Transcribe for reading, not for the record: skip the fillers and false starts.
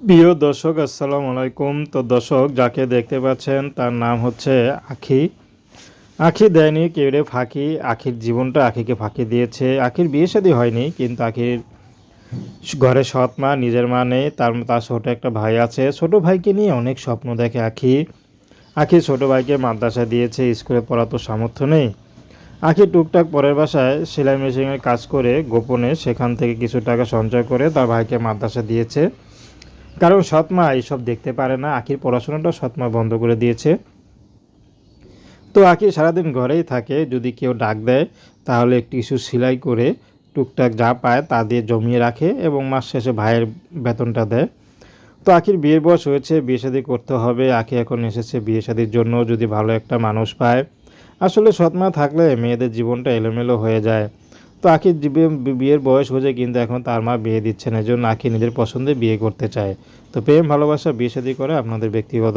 প্রিয় দর্শক আসসালামু আলাইকুম। তো দর্শক যাকে দেখতে পাচ্ছেন তার নাম হচ্ছে আখি। আখি দেয়নি কেউরে ফাঁকি, আখির জীবনটা আখিকে ফাঁকি দিয়েছে। আখির বিয়ে শাদী হয়নি, কিন্তু আখির ঘরে সৎ মা, নিজের মা নেই। তার তার ছোট একটা ভাই আছে। ছোট ভাইকে নিয়ে অনেক স্বপ্ন দেখে আখি। আখি ছোট ভাইকে মাদ্রাসা দিয়েছে, স্কুলে পড়া তো সামর্থ্য নেই। আখি টুকটাক পরের বাসায় সেলাই মেশিনের কাজ করে গোপনে সেখান থেকে কিছু টাকা সঞ্চয় করে তার ভাইকে মাদ্রাসা দিয়েছে। কারণ সৎমা এইসব দেখতে পারে না, আখির পড়াশোনাটা সৎমা বন্ধ করে দিয়েছে। তো আখি সারাদিন ঘরেই থাকে, যদি কেউ ডাক দেয় তাহলে একটু কিছু সেলাই করে টুকটাক যা পায় তা দিয়ে জমিয়ে রাখে এবং মাস শেষে ভাইয়ের বেতনটা দেয়। তো আখির বিয়ের বয়স হয়েছে, বিয়ে শাদী করতে হবে। আখি এখন এসেছে বিয়ে শাদীর জন্য, যদি ভালো একটা মানুষ পায়। আসলে সৎমা থাকলে মেয়েদের জীবনটা এলোমেলো হয়ে যায়। তো আখির বিয়ের বয়স হয়েছে, কিন্তু এখন তার মা বিয়ে দিচ্ছে না, এজন্য আখি নিজের পছন্দে বিয়ে করতে চায়। তো প্রেম ভালোবাসা বিয়ে শাদী করে আপনাদের ব্যক্তিগত